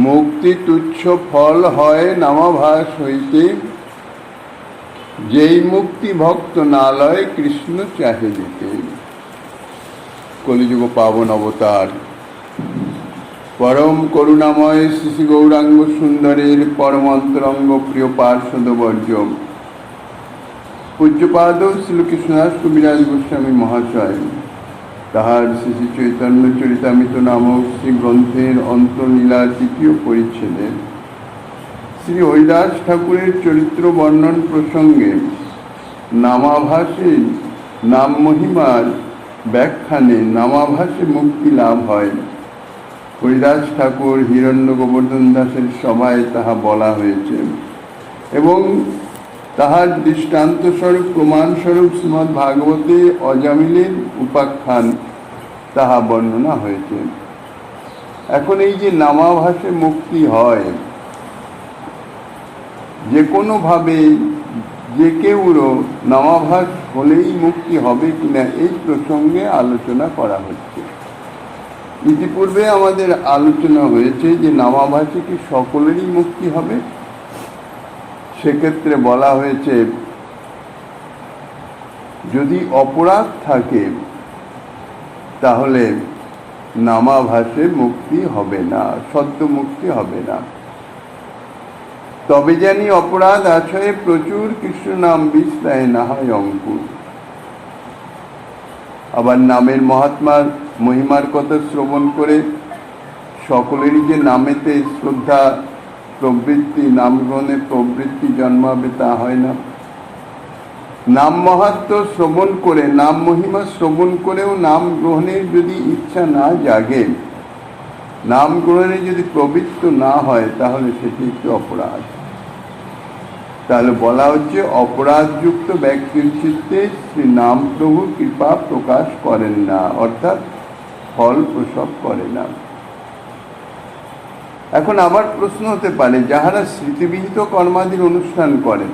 মুক্তি তুচ্ছ ফল হয় নামাভাস হইতে, যেই মুক্তি ভক্ত না লয় কৃষ্ণ চাহে দিতে। কলিযুগ পাবন অবতার পরম করুণাময় শ্রী গৌরাঙ্গ সুন্দরের পরমন্তরঙ্গ প্রিয় পার্ষদ বর্জ পূজ্যপাদ শ্রীকৃষ্ণদাস কবিরাজ গোস্বামী মহাশয় তাহার শ্রী চৈতন্য চরিতামৃত নামক শ্রী গ্রন্থের অন্তলীলার তৃতীয় পরিচ্ছেদে শ্রী হরিদাস ঠাকুরের চরিত্র বর্ণন প্রসঙ্গে নামাভাসে নাম মহিমার ব্যাখ্যানে নামাভাসে মুক্তি লাভ হয়। হরিদাস ঠাকুর হিরণ্য গোবর্ধন দাসের সভায় তাহা বলা হয়েছে এবং তাহার দৃষ্টান্তস্বরূপ প্রমাণস্বরূপ শ্রীমদ্ ভাগবতে অজামিলের উপাখ্যান তাহা বর্ণনা হয়েছে। এখন এই যে নামাভাসে মুক্তি হয়, যে কোনোভাবে যে কেউরও নামাভাস হলেই মুক্তি হবে কিনা এই প্রসঙ্গে আলোচনা করা হচ্ছে। ইতিপূর্বে আমাদের আলোচনা হয়েছে যে নামাভাসে কি সকলেরই মুক্তি হবে। সেক্ষেত্রে বলা হয়েছে যদি অপরাধ থাকে তাহলে নামাভাসে মুক্তি হবে না, সদ্য মুক্তি হবে না। তবে জানি অপরাধ আছয়ে প্রচুর, কৃষ্ণ নাম বিস্তায় না হয় অঙ্কুর। আবার নামের মহাত্মার মহিমার কথা শ্রবণ করে সকলেরই যে নামেতে শ্রদ্ধা প্রবৃত্তি, নাম গ্রহণের প্রবৃত্তি জন্মাবে তা হয় না। নাম মাহাত্ম্য শ্রবণ করে, নাম মহিমা শ্রবণ করেও নাম গ্রহণের যদি ইচ্ছা না জাগে, নাম গ্রহণে যদি প্রবৃত্ত না হয় তাহলে সেটি একটি অপরাধ। তাহলে বলা হচ্ছে অপরাধযুক্ত ব্যক্তির চিত্তে শ্রী নাম প্রভু কৃপা প্রকাশ করেন না, অর্থাৎ ফল প্রসব করে না। এখন আবার প্রশ্ন হতে পারে, যাহারা স্মৃতিবিহিত কর্মাদির অনুষ্ঠান করেন,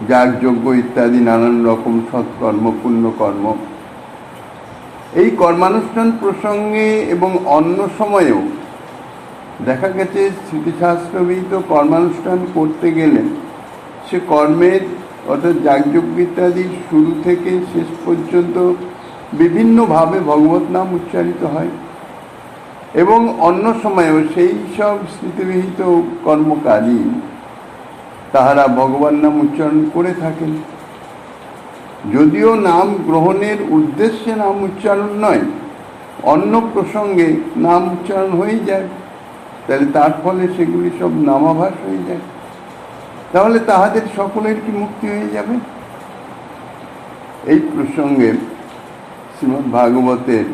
যাগযজ্ঞ ইত্যাদি নানান রকম সৎকর্ম পুণ্যকর্ম, এই কর্মানুষ্ঠান প্রসঙ্গে এবং অন্য সময়েও দেখা গেছে স্মৃতিশাস্ত্রবিহিত কর্মানুষ্ঠান করতে গেলে সে কর্মের অর্থাৎ যাগযজ্ঞ ইত্যাদি শুরু থেকে শেষ পর্যন্ত বিভিন্নভাবে ভগবত নাম উচ্চারিত হয় এবং অন্য সময়েও সেই সব স্মৃতিবিহিত কর্মকারী তাহারা ভগবান নাম উচ্চারণ করে থাকেন। যদিও নাম গ্রহণের উদ্দেশ্যে নাম উচ্চারণ নয়, অন্য প্রসঙ্গে নাম উচ্চারণ হয়ে যায়, তাহলে তার ফলে সেগুলি সব নামাভাস হয়ে যায়। তাহলে তাহাদের সকলের কি মুক্তি হয়ে যাবে? এই প্রসঙ্গে শ্রীমদ্ ভাগবতের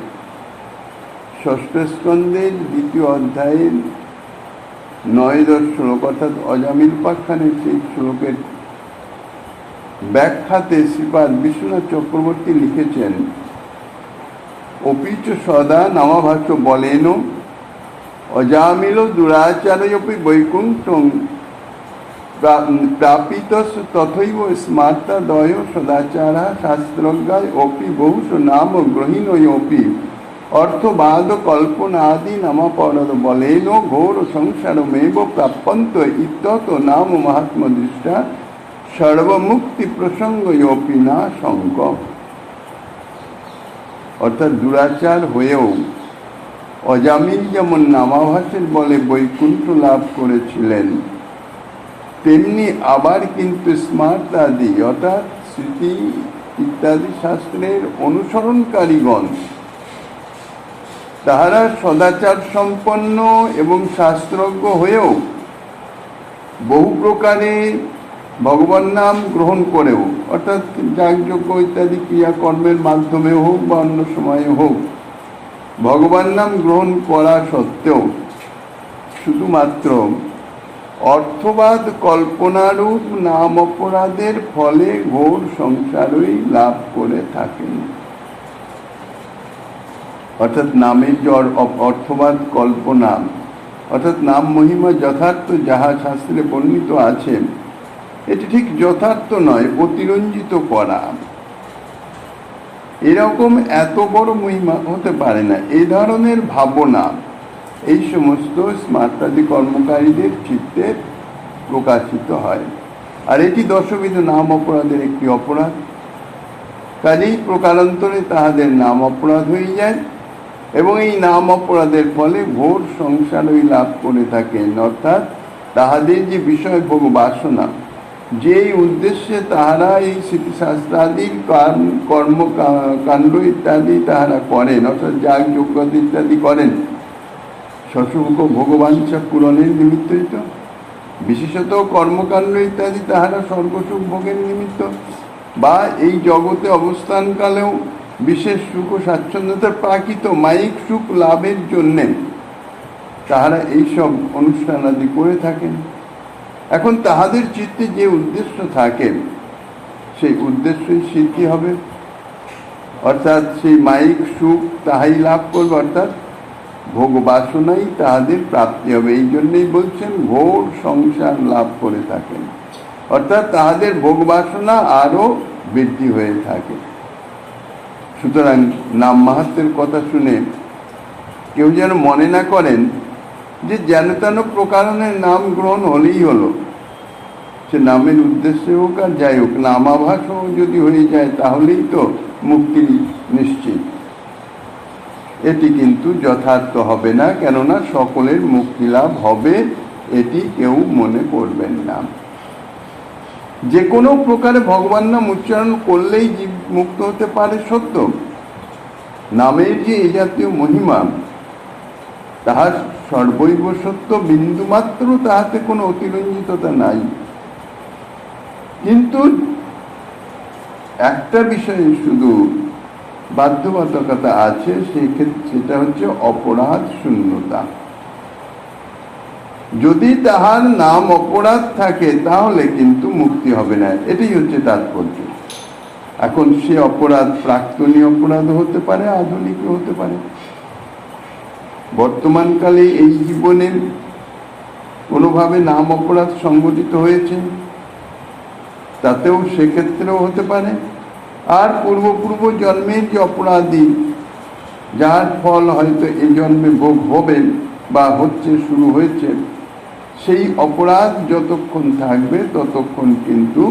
ষষ্ঠ স্কন্ধের দ্বিতীয় অধ্যায়ের 9-10 শ্লোক অর্থাৎ অজামিল উপাখ্যানের সেই শ্লোকের ব্যাখ্যাতে শ্রীপাদ বিশ্বনাথ চক্রবর্তী লিখেছেন, অপিচ সদা নামাভাষ্য বলেন অজামিল দুরাচারয়পি বৈকুণ্ঠং প্রাপিত তথৈব স্মার্তাদয় সদাচারা শাস্ত্রজ্ঞায় অপি বহুষ নাম গ্রহীণয়পি অর্থবাদ কল্পনাদি নামাপরদ বলেন ঘোর সংসারমেব প্রাপ্যন্ত ইত্যত নাম মহাত্ম দৃষ্টা সর্বমুক্তি প্রসঙ্গয়পি না শঙ্ক। অর্থাৎ দুরাচার হয়েও অজামিল যেমন নামাভাসের বলে বৈকুণ্ঠ লাভ করেছিলেন, তেমনি আবার কিন্তু স্মার্ত আদি অর্থাৎ স্মৃতি ইত্যাদি শাস্ত্রের অনুসরণকারীগণ তাহারা সদাচার সম্পন্ন এবং শাস্ত্রজ্ঞ হয়েও বহু প্রকারে ভগবান নাম গ্রহণ করেও অর্থাৎ যাগযজ্ঞ ইত্যাদি ক্রিয়াকর্মের মাধ্যমে হোক বা অন্য সময়ে হোক ভগবান নাম গ্রহণ করা সত্ত্বেও শুধুমাত্র অর্থবাদ কল্পনারূপ নাম অপরাধের ফলে ঘোর সংসারই লাভ করে থাকেন। অর্থাৎ নামের যে অর্থবাদ কল্পনা অর্থাৎ নাম মহিমা যথার্থ যাহা শাস্ত্রে বর্ণিত আছে এটি ঠিক যথার্থ নয়, অতিরঞ্জিত করা। এরকম এত বড় মহিমা হতে পারে না, এই ধরনের ভাবনা এই সমস্ত স্মার্তাদি কর্মকারীদের চিত্তে প্রকাশিত হয়। আর এটি দশবিধ নাম অপরাধের একটি অপরাধ। কাজেই প্রকারান্তরে তাহাদের নাম অপরাধ হয়ে যায় এবং এই নাম অপরাধের ফলে ঘোর সংসারই লাভ করে থাকেন। অর্থাৎ তাহাদের যে বিষয় ভোগ বাসনা, যেই উদ্দেশ্যে তাহারা এই স্মৃতিশাস্ত্রাদির কর্মকাণ্ড ইত্যাদি তাহারা করেন, অর্থাৎ যাগ যজ্ঞ ইত্যাদি করেন শশভোগ ভোগবাঞ্ছা পূরণের নিমিত্তই তো। বিশেষত কর্মকাণ্ড ইত্যাদি তাহারা স্বর্গসুখ ভোগের নিমিত্ত, বা এই জগতে অবস্থানকালেও বিশেষ সুখ ও স্বাচ্ছন্দ্যতার প্রাকৃত মায়িক সুখ লাভের জন্যে তাহারা এইসব অনুষ্ঠান আদি করে থাকেন। এখন তাহাদের চিত্তে যে উদ্দেশ্য থাকে সেই উদ্দেশ্যই সিদ্ধি হবে, অর্থাৎ সেই মায়িক সুখ তাহাই লাভ করবে, অর্থাৎ ভোগ বাসনাই তাহাদের প্রাপ্তি হবে। এই জন্যই বলছেন ঘোর সংসার লাভ করে থাকেন, অর্থাৎ তাহাদের ভোগ বাসনা আরো বৃদ্ধি হয়ে থাকে। সুতরাং নাম মাহাত্ম্যের কথা শুনে কেউ যেন মনে না করেন যে যেন তেন প্রকারণের নাম গ্রহণ হলেই হলো, সে নামের উদ্দেশ্যে হোক আর যাই হোক, নামাভাসও যদি হয়ে যায় তাহলেই তো মুক্তি নিশ্চিত। এটি কিন্তু যথার্থ হবে না, কেননা সকলের মুক্তি লাভ হবে এটি কেউ মনে করবেন না। যে কোনো প্রকারে ভগবান নাম উচ্চারণ করলেই জীব মুক্ত হতে পারে সত্য। নামের যে এই জাতীয় মহিমা তাহার সর্বৈব সত্য, বিন্দুমাত্র তাহাতে কোনো অতিরঞ্জিততা নাই। কিন্তু একটা বিষয়ে শুধু বাধ্যবাধকতা আছে, সেই ক্ষেত্রে সেটা হচ্ছে অপরাধ শূন্যতা। যদি তাহার নাম অপরাধ থাকে তাহলে কিন্তু মুক্তি হবে না, এটাই হচ্ছে তাৎপর্য। এখন সে অপরাধ প্রাক্তনী অপরাধ হতে পারে, আধুনিক হতে পারে। বর্তমানকালে এই জীবনের কোনোভাবে নাম অপরাধ সংঘটিত হয়েছে তাতেও সেক্ষেত্রেও হতে পারে। আর পূর্ব জন্মের যে অপরাধী, যার ফল হয়তো এই জন্মে ভোগ হবেন বা হচ্ছে, শুরু হয়েছে, সেই অপরাধ যতক্ষণ থাকবে ততক্ষণ কিন্তু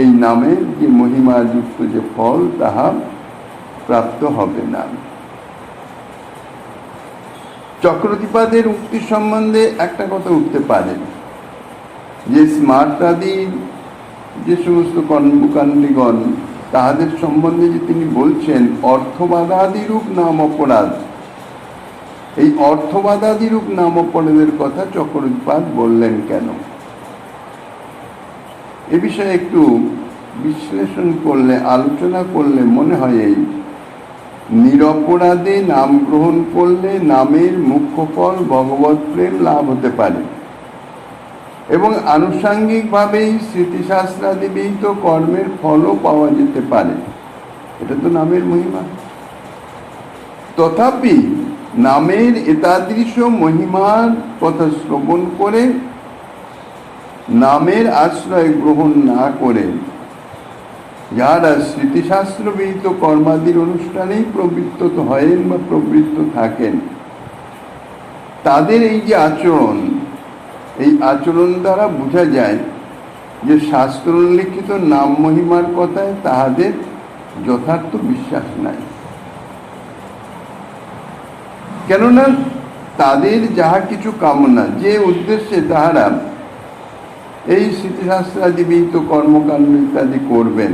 এই নামের যে মহিমাযুক্ত যে ফল তাহা প্রাপ্ত হবে না। চক্রদীপাদের উক্তি সম্বন্ধে একটা কথা উঠতে পারে যে স্মার্তাদি যে সমস্ত কর্মকাণ্ডীগণ তাহাদের সম্বন্ধে যে তিনি বলছেন অর্থবাদাদিরূপ নাম অপরাধ, এই অর্থবাদাদিরূপ নাম অপরাধের কথা চক্রদীপাদ বললেন কেন? এ বিষয়ে একটু বিশ্লেষণ করলে, আলোচনা করলে মনে হয় এই নিরপরাধে নাম গ্রহণ করলে নামের মুখ্য ফল ভগবৎ প্রেম লাভ হতে পারে এবং আনুষাঙ্গিকভাবেই স্মৃতিশাস্ত্রাদি বিহিত কর্মের ফলও পাওয়া যেতে পারে। এটা তো নামের মহিমা। তথাপি নামের এতাদৃশ মহিমার কথা শ্রবণ করে নামের আশ্রয় গ্রহণ না করে যারা স্মৃতিশাস্ত্র বিহিত কর্মাদির অনুষ্ঠানেই প্রবৃত্ত হয়েন বা প্রবৃত্ত থাকেন, তাদের এই যে আচরণ, এই আচরণ দ্বারা বোঝা যায় যে শাস্ত্রলিখিত নাম মহিমার কথায় তাহাদের যথার্থ বিশ্বাস নাই। কেননা তাদের যাহা কিছু কামনা, যে উদ্দেশ্যে তাহারা এই স্মৃতিশাস্ত্রাদি বিহিত কর্মকাণ্ড ইত্যাদি করবেন,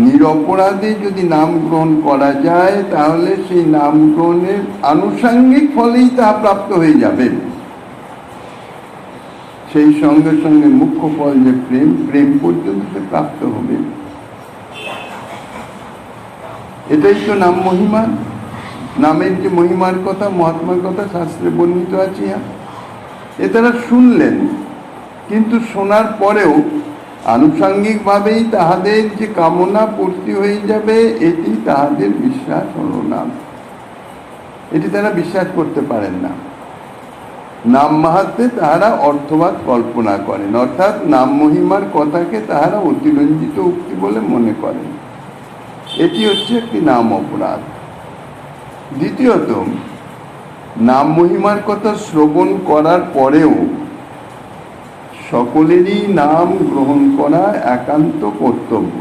নিরপরাধে যদি নাম গ্রহণ করা যায় তাহলে সেই নাম গ্রহণের আনুষাঙ্গিক ফলেই তাহা প্রাপ্ত হয়ে যাবে। সেই সঙ্গে সঙ্গে মুখ্য ফল যে প্রেম পর্যন্ত সে প্রাপ্ত হবে। এটাই তো নাম মহিমা। নামের যে মহিমার কথা, মহাত্মার কথা শাস্ত্রে বর্ণিত আছে। এ তারা শুনলেন, কিন্তু শোনার পরেও আনুষাঙ্গিকভাবেই তাহাদের যে কামনা পূর্তি হয়ে যাবে এটি তাহাদের বিশ্বাস হলো না। এটি তারা বিশ্বাস করতে পারেন না। নাম মাহাত্ম্যে তাহারা অর্থবাদ কল্পনা করেন, অর্থাৎ নাম মহিমার কথাকে তাহারা অতিরঞ্জিত উক্তি বলে মনে করেন। এটি হচ্ছে একটি নাম অপরাধ। দ্বিতীয়ত, নাম মহিমার কথা শ্রবণ করার পরেও সকলেরই নাম গ্রহণ করা একান্ত কর্তব্য।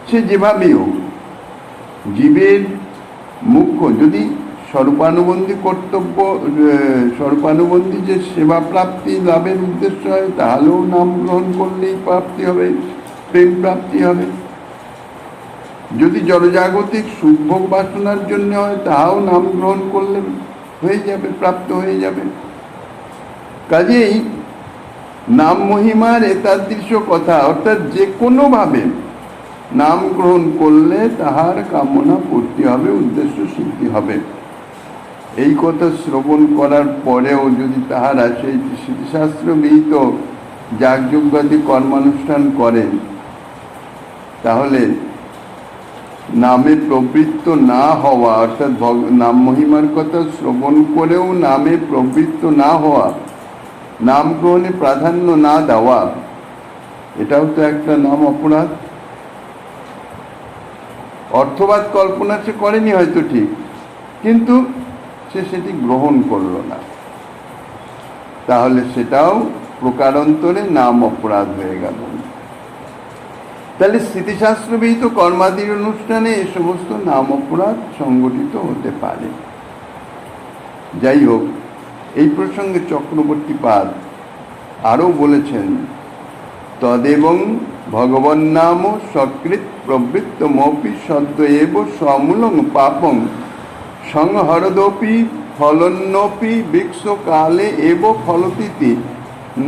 সে যেভাবেই হোক, জীবের মুখ্য যদি স্বরূপানুবন্ধী কর্তব্য, স্বরূপানুবন্ধী যে সেবা প্রাপ্তি লাভের উদ্দেশ্য হয়, তাহলেও নাম গ্রহণ করলেই প্রাপ্তি হবে, প্রেম প্রাপ্তি হবে। যদি জড়জাগতিক সুখভোগ বাসনার জন্য হয়, তাহাও নাম গ্রহণ করলে হয়ে যাবে, প্রাপ্ত হয়ে যাবে। কাজেই নাম মহিমার এতাদৃশ কথা, অর্থাৎ যে কোনোভাবে নাম গ্রহণ করলে তাহার কামনা পূর্তি হবে, উদ্দেশ্য সিদ্ধি হবে। এই কথা শ্রবণ করার পরেও যদি তাহারা সেই স্মৃতিশাস্ত্র বিহিত যাগযজ্ঞাদি কর্মানুষ্ঠান করেন, তাহলে নামে প্রবৃত্ত না হওয়া, অর্থাৎ নাম মহিমার কথা শ্রবণ করেও নামে প্রবৃত্ত না হওয়া, নাম গ্রহণে প্রাধান্য না দেওয়া, এটাও তো একটা নাম অপরাধ। অর্থবাদ কল্পনা সে করেনি হয়তো ঠিক, কিন্তু সে সেটি গ্রহণ করল না, তাহলে সেটাও প্রকারান্তরে নাম অপরাধ হয়ে গেল। তাহলে স্মৃতিশাস্ত্রবিহিত কর্মাদির অনুষ্ঠানে এ সমস্ত নাম অপরাধ সংগঠিত হতে পারে। যাই হোক, এই প্রসঙ্গে চক্রবর্তীপাদ আরও বলেছেন, তদেবং ভগবন নাম সকৃত প্রবৃত্তমপি সদ্য এব সমূলং পাপং সংহরদপি ফলন্নপি বিক্ষ কালে এব ফলতিতি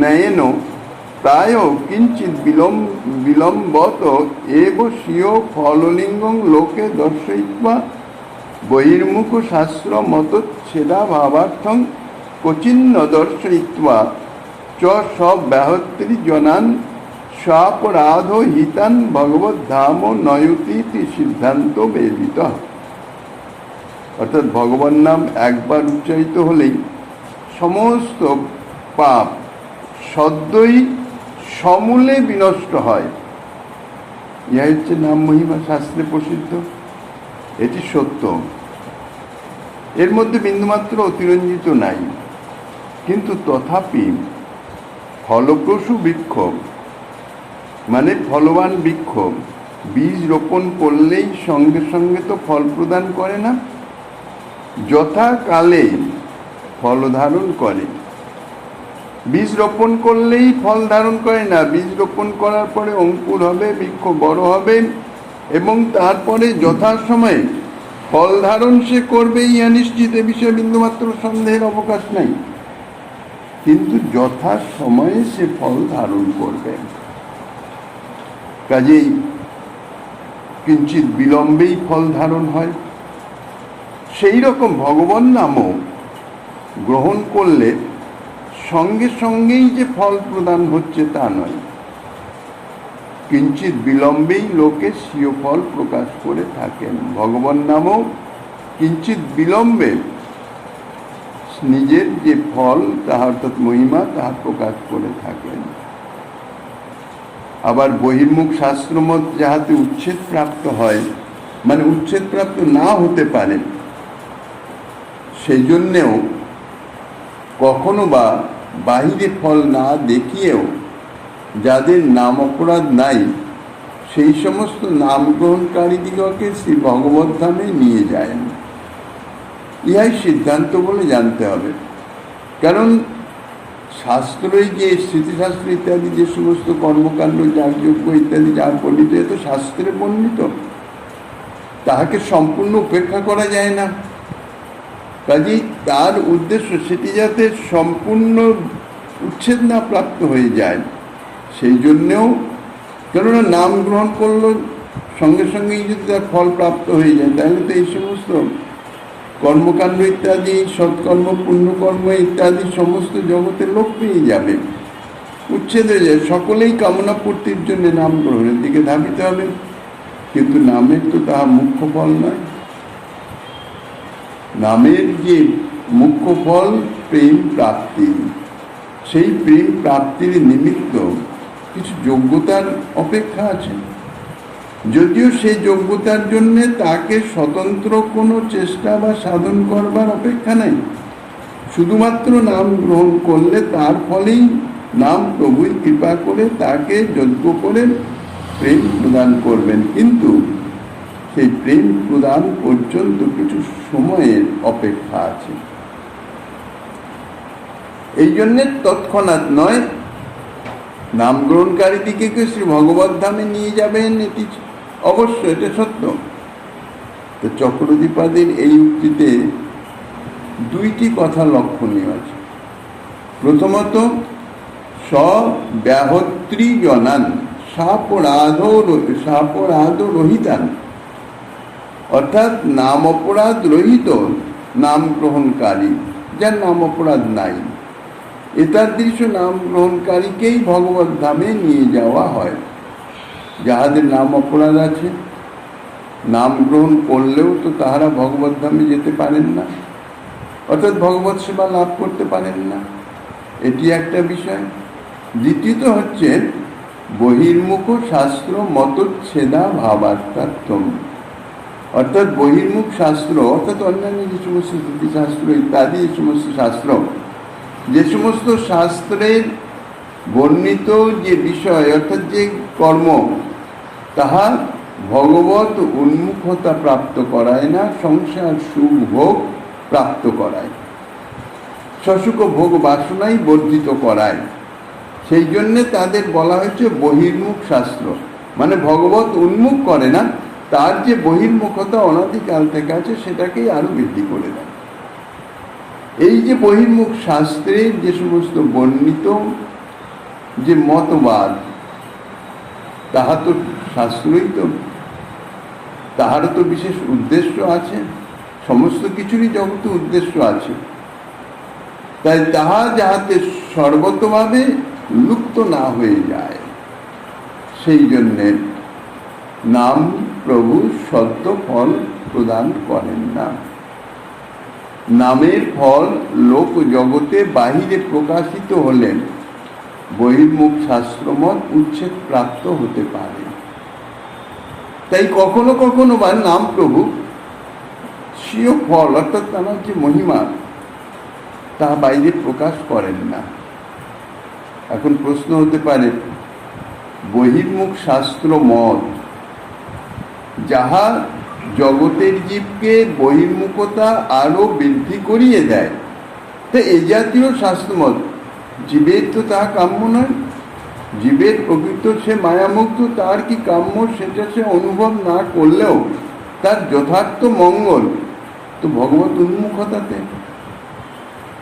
নয়েন প্রায় কিঞ্চিৎ বিলম্বত এব স্বীয় ফললিঙ্গং লোকে দর্শয়িত্বা বহির্মুখ শাস্ত্র মতচ্ছেদা ভাবার্থং ক্বচিন্ন দর্শয়িত্বা চ সব্যাহত্রি জনান স্বাপরাধ হিতান ভগবদ্ধাম নয়তীতি সিদ্ধান্ত বেদিত। অর্থাৎ ভগবান নাম একবার উচ্চারিত হলেই সমস্ত পাপ সদ্যই সমূলে বিনষ্ট হয়। ইহা হচ্ছে নাম মহিমা শাস্ত্রে প্রসিদ্ধ, এটি সত্য, এর মধ্যে বিন্দুমাত্র অতিরঞ্জিত নাই। কিন্তু তথাপি ফলপ্রসূ বৃক্ষ, মানে ফলবান বৃক্ষ, বীজ রোপণ করলেই সঙ্গে সঙ্গে তো ফল প্রদান করে না, যথাকালে ফল ধারণ করে। বীজ রোপণ করলেই ফল ধারণ করে না, বীজ রোপণ করার পরে অঙ্কুর হবে, বৃক্ষ বড় হবে এবং তারপরে যথাসময়ে ফল ধারণ সে করবে, ইহা নিশ্চিত, এ বিষয়ে বিন্দুমাত্র সন্দেহের অবকাশ নাই। কিন্তু যথাসময়ে সে ফল ধারণ করবে। কাজেই কিঞ্চিৎ বিলম্বেই ফল ধারণ হয়। সেই রকম ভগবান নামও গ্রহণ করলে সঙ্গে সঙ্গেই যে ফল প্রদান হচ্ছে তা নয়, কিঞ্চিৎ বিলম্বেই লোকে স্বীয় ফল প্রকাশ করে থাকেন। ভগবান নামও কিঞ্চিৎ বিলম্বে নিজের যে ফল, তাহা অর্থাৎ মহিমা, তাহা প্রকাশ করে থাকেন। আবার বহির্মুখ শাস্ত্রমত যাহাতে উচ্ছেদ প্রাপ্ত হয়, মানে উচ্ছেদ প্রাপ্ত না হতে পারে, সেই জন্যেও কখনো বা বাহিরে ফল না দেখিয়েও যাদের নাম অপরাধ নাই, সেই সমস্ত নাম গ্রহণকারীদিগকে শ্রী ভগবত ধামে নিয়ে যায়। ইহাই সিদ্ধান্ত বলে জানতে হবে। কারণ শাস্ত্রই যে স্মৃতিশাস্ত্র ইত্যাদি যে সমস্ত কর্মকাণ্ড, যাগযজ্ঞ ইত্যাদি যা বর্ণিত, এত শাস্ত্রে বর্ণিত, তাহাকে সম্পূর্ণ উপেক্ষা করা যায় না। কাজেই তার উদ্দেশ্য সেটি যাতে সম্পূর্ণ উচ্ছেদ না প্রাপ্ত হয়ে যায়, সেই জন্যেও, কেননা নাম গ্রহণ করলো সঙ্গে সঙ্গেই যদি তার ফল প্রাপ্ত হয়ে যায়, তাহলে তো এই সমস্ত কর্মকাণ্ড ইত্যাদি, সৎকর্ম, পুণ্যকর্ম ইত্যাদি সমস্ত জগতের লোক পেয়ে যাবে, উচ্ছেদ হয়ে যায়। সকলেই কামনা পূর্তির জন্য নাম গ্রহণের দিকে ধাবিত হবে, কিন্তু নামের তো তাহা মুখ্য ফল নয়। নামের যে মুখ্য ফল প্রেম প্রাপ্তি, সেই প্রেম প্রাপ্তির নিমিত্ত কিছু যোগ্যতার অপেক্ষা আছে। যদিও সেই যোগ্যতার জন্য তাকে স্বতন্ত্র কোনো চেষ্টা বা সাধন করবার অপেক্ষা নেই। শুধুমাত্র নাম গ্রহণ করলে তার ফলেই নাম প্রভুই কৃপা করে তাকে যোগ্য করে প্রেম প্রদান করবেন, কিন্তু সেই প্রেম প্রদান পর্যন্ত কিছু সময়ের অপেক্ষা আছে। এই জন্যে তৎক্ষণাৎ নয়, নাম গ্রহণকারীদিকে শ্রী ভগবত ধামে নিয়ে যাবেন, এটি অবশ্য, এটা সত্য। তো চক্রদ্বীপাদের এই উক্তিতে দুইটি কথা লক্ষণীয় আছে। প্রথমত, স্বব্যাহত্রী জনান সাপরাধ রহিতান, অর্থাৎ নাম অপরাধ রহিত নাম গ্রহণকারী, যার নাম অপরাধ নাই, এতাদৃশ নাম গ্রহণকারীকেই ভগবত ধামে নিয়ে যাওয়া হয়। যাহাদের নাম অপরাধ আছে, নাম গ্রহণ করলেও তো তাহারা ভগবত ধামে যেতে পারেন না, অর্থাৎ ভগবত সেবা লাভ করতে পারেন না, এটি একটা বিষয়। দ্বিতীয়ত হচ্ছে বহির্মুখ শাস্ত্র মতচ্ছেদা ভাবার্থার্থম, অর্থাৎ বহির্মুখ শাস্ত্র অর্থাৎ অন্যান্য যে সমস্ত শাস্ত্র ইত্যাদি এই সমস্ত শাস্ত্র, যে সমস্ত শাস্ত্রের বর্ণিত যে বিষয় অর্থাৎ যে কর্ম, তাহা ভগবত উন্মুখতা প্রাপ্ত করায় না, সংসার সুখ ভোগ প্রাপ্ত করায়, সসুখ ভোগ বাসনাই বর্ধিত করায়। সেই জন্যে তাদের বলা হয়েছে বহির্মুখ শাস্ত্র, মানে ভগবত উন্মুখ করে না, তার যে বহির্মুখতা অনাদিকাল থেকে আছে সেটাকেই আরো বৃদ্ধি করে দেয়। এই যে বহির্মুখ শাস্ত্রের যে সমস্ত বর্ণিত যে মতবাদ, তাহা তো শাস্ত্রই তো, তাহারও তো বিশেষ উদ্দেশ্য আছে, সমস্ত কিছুরই জগতে উদ্দেশ্য আছে। তাই তাহা যাহাতে সর্বতভাবে লুপ্ত না হয়ে যায়, সেই জন্যে নাম প্রভু সত্য ফল প্রদান করেন না। নামের ফল লোক জগতে বাহিরে প্রকাশিত হলেন বহির্মুখ শাস্ত্রমত উচ্ছেদ প্রাপ্ত হতে পারে। তাই কখনো কখনো বা নাম প্রভু স্বীয় ফল অর্থাৎ তার যে মহিমা, তা বাইরে প্রকাশ করেন না। এখন প্রশ্ন হতে পারে, বহির্মুখ শাস্ত্র মত যাহা জগতের জীবকে বহির্মুখতা আরো বৃদ্ধি করিয়ে দেয়, তা এই জাতীয় শাস্ত্রমত জীবের তো তাহা কাম্য নয়। জীবের প্রকৃত সে মায়ামুক্ত, তার কি কাম্য সেটা সে অনুভব না করলেও তার যথার্থ মঙ্গল তো ভগবত উন্মুখতাতে।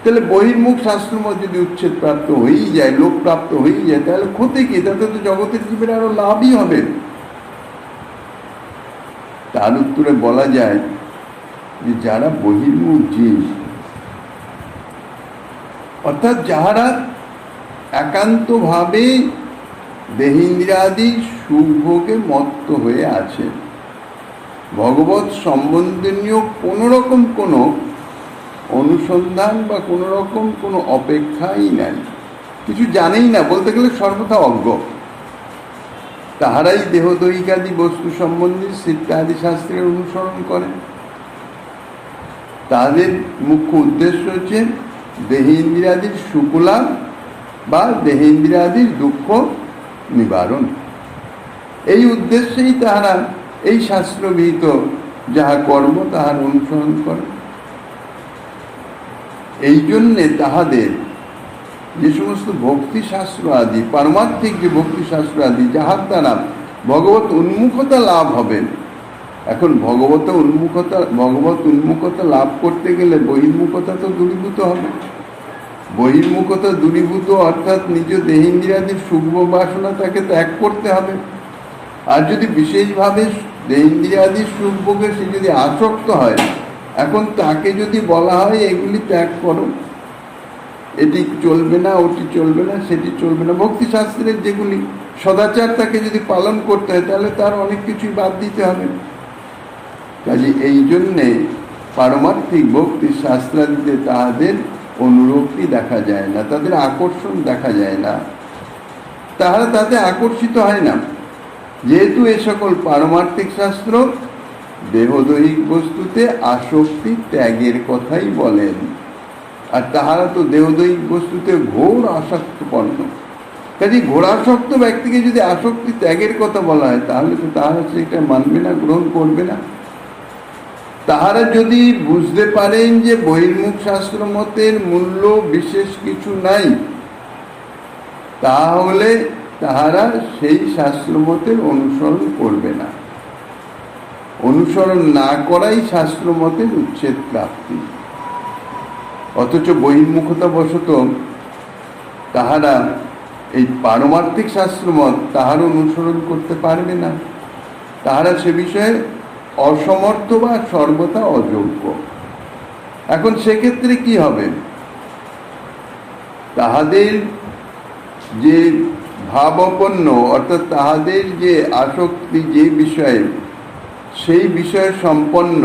তাহলে বহির্মুখ শাস্ত্রমত যদি উচ্ছেদ প্রাপ্ত হয়েই যায়, লোক প্রাপ্ত হয়েই যায়, তাহলে ক্ষতি কি? তাতে তো জগতের জীবের আরো লাভই হবে। তার উত্তরে বলা যায় যে যারা বহির্মুখ জীব, অর্থাৎ যাহারা একান্তভাবে দেহেন্দ্রাদি সুখভোগে মত্ত হয়ে আছে, ভগবত সম্বন্ধনীয় কোনো রকম কোনো অনুসন্ধান বা কোনো রকম কোনো অপেক্ষাই নাই, কিছু জানেই না, বলতে গেলে সর্বথা অজ্ঞ, তাহারাই দেহদৈহিকাদি বস্তু সম্বন্ধে ইত্যাদি শাস্ত্রের অনুসরণ করেন। তাদের মুখ্য উদ্দেশ্য হচ্ছে দেহেন্দ্রিয়াদির সুখলাভ বা দেহেন্দ্রিয়াদির দুঃখ নিবারণ। এই উদ্দেশ্যেই তাহারা এই শাস্ত্রবিহিত যাহা কর্ম তাহার অনুসরণ করে। এই জন্যে তাহাদের যে সমস্ত ভক্তিশাস্ত্র আদি, পারমার্থিক যে ভক্তিশাস্ত্র আদি, যাহার দ্বারা ভগবত উন্মুখতা লাভ হবেন। এখন ভগবত উন্মুখতা লাভ করতে গেলে বহির্মুখতা তো দূরীভূত হবে। বহির্মুখতা দূরীভূত অর্থাৎ নিজ দেহেন্দ্রিয়াদির সুখ বাসনা তাকে ত্যাগ করতে হবে। আর যদি বিশেষভাবে দেহেন্দ্রিয়াদির সুখ ভোগে সে যদি আসক্ত হয়, এখন তাকে যদি বলা হয় এগুলি ত্যাগ করো, এটি চলবে না, ওটি চলবে না, সেটি চলবে না, ভক্তিশাস্ত্রের যেগুলি সদাচার তাকে যদি পালন করতে হয়, তাহলে তার অনেক কিছুই বাদ দিতে হবে। কাজে এই জন্যে পারমার্থিক ভক্তি শাস্ত্রাদিতে তাহাদের অনুরক্তি দেখা যায় না, তাদের আকর্ষণ দেখা যায় না, তাহারা তাতে আকর্ষিত হয় না। যেহেতু এ সকল পারমার্থিক শাস্ত্র দেহদৈহিক বস্তুতে আসক্তি ত্যাগের কথাই বলেন, আর তাহারা তো দেহদৈহিক বস্তুতে ঘোর আসক্তপন্ন। কাজে ঘোরাসক্ত ব্যক্তিকে যদি আসক্তি ত্যাগের কথা বলা হয়, তাহলে তো তাহারা সেটা মানবে না, গ্রহণ করবে না। তাহারা যদি বুঝতে পারেন যে বহির্মুখ শাস্ত্র মতের মূল্য বিশেষ কিছু নাই, তাহলে তাহারা সেই শাস্ত্র মতের অনুসরণ করবে না। অনুসরণ না করাই শাস্ত্র মতের উচ্ছেদ প্রাপ্তি। অথচ বহির্মুখতা বশত তাহারা এই পারমার্থিক শাস্ত্রমত তাহার অনুসরণ করতে পারবে না। তাহারা সে বিষয়ে অসমর্থ বা সর্বদা অযোগ্য। এখন সেক্ষেত্রে কি হবে? তাহাদের যে ভাবাপন্ন, অর্থাৎ তাহাদের যে আসক্তি যে বিষয়ে, সেই বিষয়ে সম্পন্ন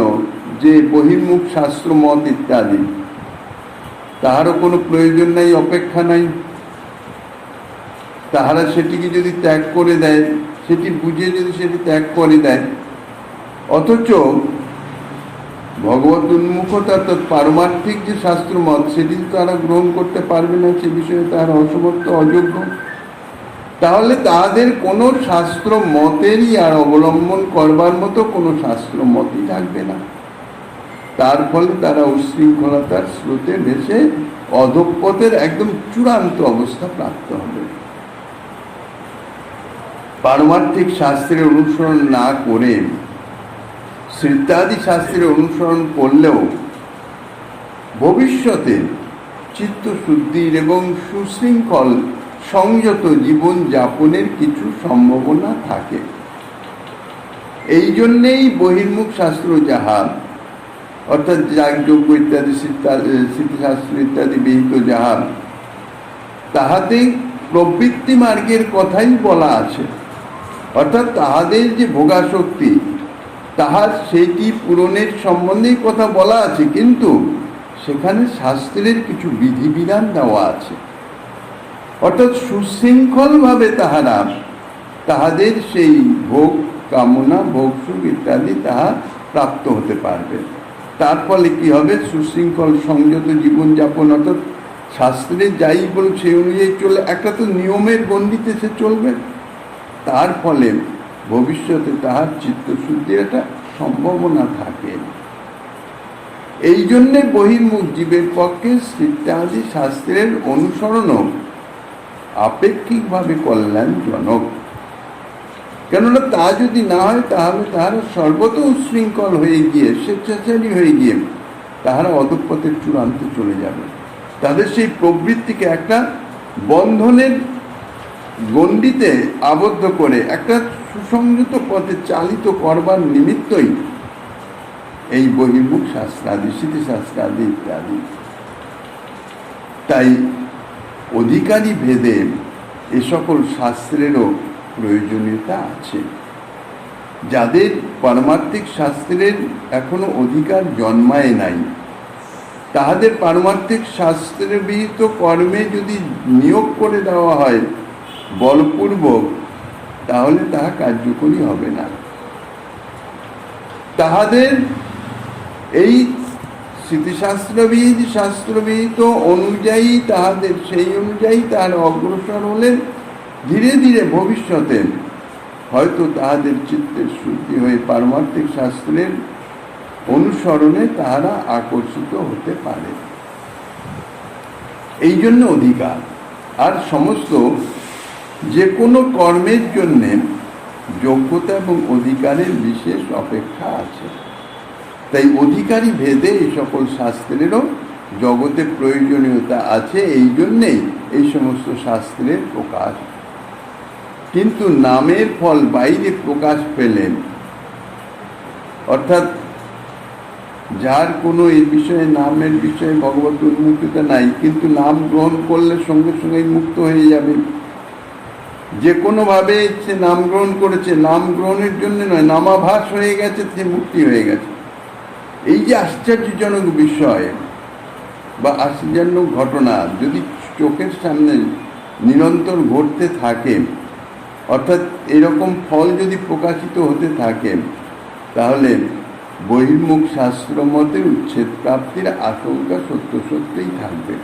যে বহির্মুখ শাস্ত্রমত ইত্যাদি, তাহারও কোনো প্রয়োজন নাই, অপেক্ষা নাই। তাহারা সেটিকে যদি ত্যাগ করে দেয়, সেটি বুঝে যদি সেটি ত্যাগ করে দেয়, অথচ ভগবত উন্মুখতা অর্থাৎ পারমার্থিক যে শাস্ত্রমত, সেটি তারা গ্রহণ করতে পারবে না, সে বিষয়ে তারা অসমর্থ, অযোগ্য। তাহলে তাদের কোনো শাস্ত্র মতেরই আর অবলম্বন করবার মতো কোনো শাস্ত্র মতই থাকবে না। তার ফলে তারা উচ্ছৃঙ্খলতার স্রোতে ভেসে অধঃপতের একদম চূড়ান্ত অবস্থা প্রাপ্ত হবে। পারমার্থিক শাস্ত্রের অনুসরণ না করে শ্রীত্যাদি শাস্ত্রের অনুসরণ করলেও ভবিষ্যতে চিত্তশুদ্ধির এবং সুশৃঙ্খল সংযত জীবন যাপনের কিছু সম্ভাবনা থাকে। এই জন্যেই বহির্মুখ শাস্ত্র যাহা, অর্থাৎ যাগযজ্ঞ ইত্যাদি স্মৃতিশাস্ত্র ইত্যাদি বিহিত যাহা, তাহাতে প্রবৃত্তি মার্গের কথাই বলা আছে। অর্থাৎ তাহাদের যে ভোগাসক্তি, তাহার সেইটি পূরণের সম্বন্ধেই কথা বলা আছে, কিন্তু সেখানে শাস্ত্রের কিছু বিধিবিধান দেওয়া আছে। অর্থাৎ সুশৃঙ্খলভাবে তাহারা তাহাদের সেই ভোগ কামনা, ভোগ সুখ ইত্যাদি তাহা প্রাপ্ত হতে পারবে। তার ফলে কি হবে? সুশৃঙ্খল সংযত জীবনযাপন, অর্থাৎ শাস্ত্রে যাই বল সেই অনুযায়ী চলে, একটা তো নিয়মের গণ্ডিতে সে চলবে। তার ফলে ভবিষ্যতে তাহার চিত্তশুদ্ধির একটা সম্ভাবনা থাকে। এই জন্যে বহির্মুখ জীবের পক্ষে ইত্যাদি শাস্ত্রের অনুসরণও আপেক্ষিকভাবে কল্যাণজনক। কেননা তা যদি না হয়, তাহলে তাহারা সর্বত উচ্ছৃঙ্খল হয়ে গিয়ে, স্বেচ্ছাচারী হয়ে গিয়ে তাহারা অধঃপথের চূড়ান্তে চলে যাবে। তাদের সেই প্রবৃত্তিকে একটা বন্ধনের গণ্ডিতে আবদ্ধ করে একটা সুসংযত পথে চালিত করবার নিমিত্তই এই বহির্মুখ শাস্ত্রাদি, স্মৃতিশাস্ত্রাদি ইত্যাদি। তাই অধিকারী ভেদে এ সকল শাস্ত্রেরও প্রয়োজনীয়তা আছে। যাদের পারমার্থিক শাস্ত্রের এখনো অধিকার জন্মায় নাই, তাহাদের পারমার্থিক শাস্ত্রের বিহিত কর্মে যদি নিয়োগ করে দেওয়া হয় বলপূর্বক, তাহলে তাহা কার্যকরী হবে না। তাহাদের এই শাস্ত্রবিহিত অনুযায়ী, তাহাদের সেই অনুযায়ী তাহারা অগ্রসর হলে ধীরে ধীরে ভবিষ্যতে হয়তো তাহাদের চিত্তের শুদ্ধি হয়ে পারমার্থিক শাস্ত্রের অনুসরণে তাহারা আকর্ষিত হতে পারে। এই জন্য অধিকার, আর সমস্ত যে কোনো কর্মের জন্যে যোগ্যতা এবং অধিকারের বিশেষ অপেক্ষা আছে। তাই অধিকারী ভেদে এই সকল শাস্ত্রেরও জগতে প্রয়োজনীয়তা আছে। এই জন্যেই এই সমস্ত শাস্ত্রের প্রকাশ। কিন্তু নামের ফল বাইরে প্রকাশ পেলেন, অর্থাৎ যার কোনো এই বিষয়ে, নামের বিষয়ে ভগবত উন্মুক্ততা নাই, কিন্তু নাম গ্রহণ করলে সঙ্গে সঙ্গে মুক্ত হয়ে যাবে। যে কোনোভাবে সে নাম গ্রহণ করেছে, নাম গ্রহণের জন্য নয়, নামাভাস হয়ে গেছে, সে মুক্তি হয়ে গেছে। এই যে আশ্চর্যজনক বিষয় বা আশ্চর্যজনক ঘটনা যদি চোখের সামনে নিরন্তর ঘটতে থাকে, অর্থাৎ এরকম ফল যদি প্রকাশিত হতে থাকে তাহলে বহির্মুখ শাস্ত্র মতে উচ্ছেদ প্রাপ্তির আশঙ্কা সত্য সত্যই থাকবে।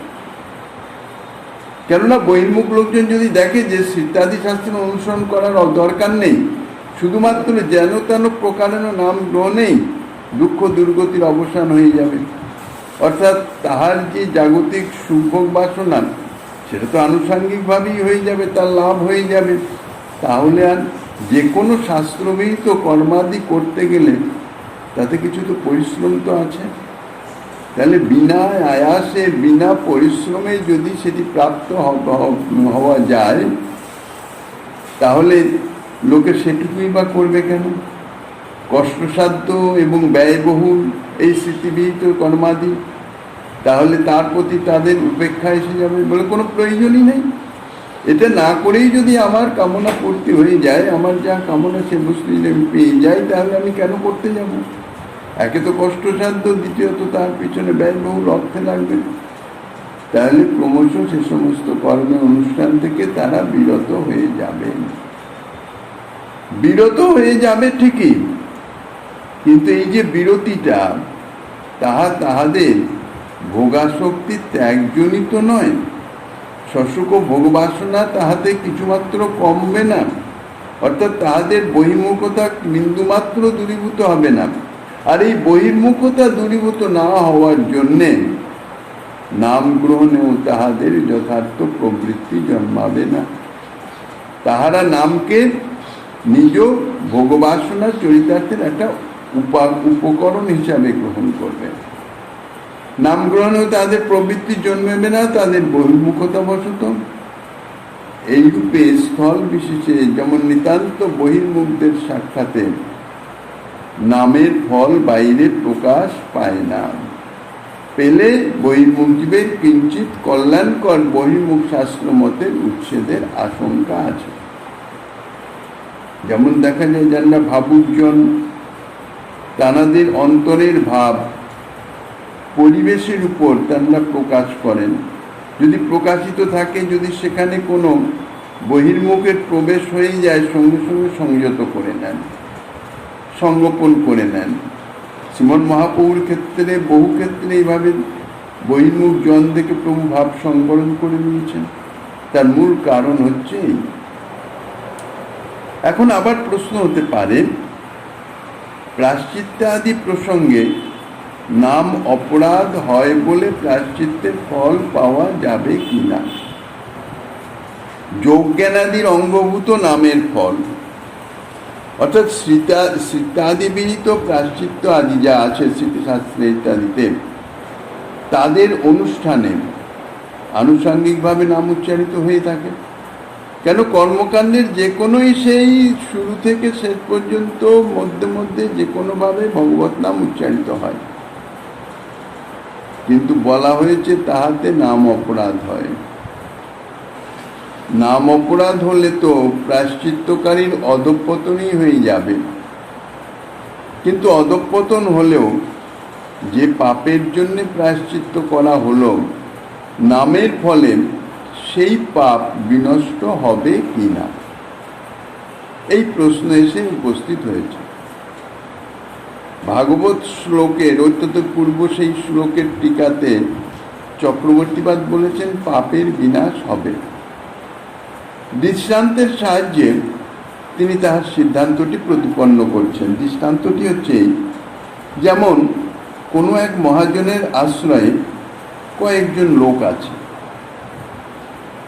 কেননা বহির্মুখ লোকজন যদি দেখে যে সিদ্ধাদি শাস্ত্র অনুসরণ করার দরকার নেই, শুধুমাত্র যেন তেন প্রকারেণ নাম গ্রহণেই দুঃখ দুর্গতির অবসান হয়ে যাবে, অর্থাৎ তাহার যে জাগতিক সুখভোগ বাসনা সেটা তো আনুষাঙ্গিকভাবেই হয়ে যাবে, তার লাভ হয়ে যাবে, তাহলে আর যে কোনো শাস্ত্রবিহিত কর্মাদি করতে গেলে তাতে কিছু তো পরিশ্রম তো আছে। তাহলে বিনা আয়াসে বিনা পরিশ্রমে যদি সেটি প্রাপ্ত হওয়া যায় তাহলে লোকে সেটুকুই বা করবে কেন? কষ্টসাধ্য এবং ব্যয়বহুল এই স্মৃতিবিহিত কর্মাদি, তাহলে তার প্রতি তাদের উপেক্ষা এসে যাবে বলে কোনো প্রয়োজনই নেই। এটা না করেই যদি আমার কামনা পূর্তি হয়ে যায়, আমার যা কামনা সে বস্তু যদি আমি পেয়ে যাই, তাহলে আমি কেন করতে যাব? একে তো কষ্টসাধ্য, দ্বিতীয়ত তার পিছনে ব্যয়বহুল অর্থে লাগবে। তাহলে ক্রমশ সে সমস্ত কর্মের অনুষ্ঠান থেকে তারা বিরত হয়ে যাবে। বিরত হয়ে যাবে ঠিকই, কিন্তু এই যে বিরতিটা তাহাদের ভোগাসক্তি ত্যাগজনিত নয়। শশুক ভোগবাসনা তাহাতে কিছুমাত্র কমবে না, অর্থাৎ তাহাদের বহির্মুখতা বিন্দুমাত্র দূরীভূত হবে না। আর এই বহির্মুখতা দূরীভূত না হওয়ার জন্যে নাম গ্রহণেও তাহাদের যথার্থ প্রবৃত্তি জন্মাবে না। তাহারা নামকে নিজ ভোগবাসনা চরিতার্থের একটা উপকরণ হিসাবে গ্রহণ করবে। নাম গ্রহণেও তাদের প্রবৃত্তি জন্মাবে না, তাদের বহির্মুখতা বশত। এইরূপে স্থল বিশেষে যেমন নিতান্ত বহির্মুখদের সাক্ষাতে নামের ফল বাইরে প্রকাশ পায় না, পেলে বহির্মুখ জীবের কিঞ্চিত কল্যাণকর বহির্মুখ শাস্ত্র মতের উচ্ছেদের আশঙ্কা আছে। যেমন দেখা যায় যারা ভাবুকজন, তানাদের অন্তরের ভাব পরিবেশের উপর তারা প্রকাশ করেন। যদি প্রকাশিত থাকে, যদি সেখানে কোনো বহির্মুখের প্রবেশ হয়ে যায়, সঙ্গে সঙ্গে সংযত করে নেন, সংগোপন করে নেন। শ্রীমন মহাপ্রভুর ক্ষেত্রে বহু ক্ষেত্রে এইভাবে বহির্মুখ জন থেকে প্রভু ভাব সংবরণ করে নিয়েছেন। তার মূল কারণ হচ্ছে এই। এখন আবার প্রশ্ন হতে পারে, প্রায়শ্চিত্ত আদি প্রসঙ্গে নাম অপরাধ হয় বলে প্রায়শ্চিত্তের ফল পাওয়া যাবে কিনা? যোগজ্ঞানাদির অঙ্গভূত নামের ফল, অর্থাৎ স্মৃতাদি বিহিত প্রায়শ্চিত্ত আদি যা আছে স্মৃতিশাস্ত্রে ইত্যাদিতে, তাদের অনুষ্ঠানে আনুষাঙ্গিকভাবে নাম উচ্চারিত হয়ে থাকে। কেন? কর্মকাণ্ডের যে কোনোই সেই শুরু থেকে শেষ পর্যন্ত মধ্যে মধ্যে যে কোনোভাবে ভগবত নাম উচ্চারিত হয়, কিন্তু বলা হয়েছে তাহাতে নাম অপরাধ হয়। নাম অপরাধ হলে তো প্রায়শ্চিত্তকারীর অধঃপতনই হয়ে যাবে। কিন্তু অধঃপতন হলেও যে পাপের জন্য প্রায়শ্চিত্ত করা হলো, নামের ফলে সেই পাপ বিনষ্ট হবে কিনা, এই প্রশ্ন এসে উপস্থিত হয়েছে। ভাগবত শ্লোকের অত্যন্ত পূর্ব সেই শ্লোকের টিকাতে চক্রবর্তীপাদ বলেছেন পাপের বিনাশ হবে। দৃষ্টান্তের সাহায্যে তিনি তাহার সিদ্ধান্তটি প্রতিপন্ন করছেন। দৃষ্টান্তটি হচ্ছে, যেমন কোনো এক মহাজনের আশ্রয়ে কয়েকজন লোক আছে,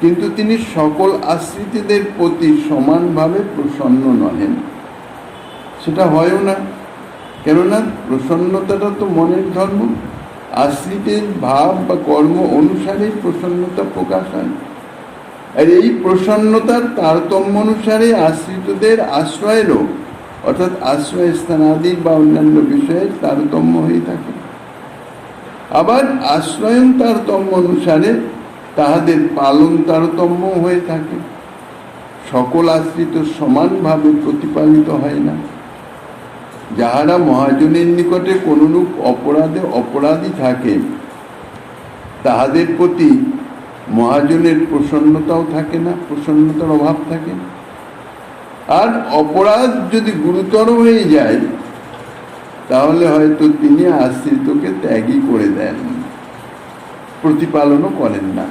কিন্তু তিনি সকল আশ্রিতদের প্রতি সমানভাবে প্রসন্ন নহেন। সেটা হয়ও না, কেননা প্রসন্নতাটা তো মনের ধর্ম। আশ্রিতের ভাব বা কর্ম অনুসারেই প্রসন্নতা প্রকাশ হয়। আর এই প্রসন্নতার তারতম্য অনুসারে আশ্রিতদের আশ্রয়েরও, অর্থাৎ আশ্রয় স্থানাদি বা অন্যান্য বিষয়ের তারতম্য হয়ে থাকে। আবার আশ্রয়ন তারতম্য অনুসারে তাহাদের পালন তারতম্য হয়ে থাকে। সকল আশ্রিত সমানভাবে প্রতিপালিত হয় না। যাহারা মহাজনের নিকটে কোনরূপ অপরাধী থাকে, তাহাদের প্রতি মহাজনের প্রসন্নতাও থাকে না, প্রসন্নতার অভাব থাকে। আর অপরাধ যদি গুরুতর হয়ে যায় তাহলে হয়তো তিনি আশ্রিতকে ত্যাগই করে দেন, প্রতিপালনও করেন না।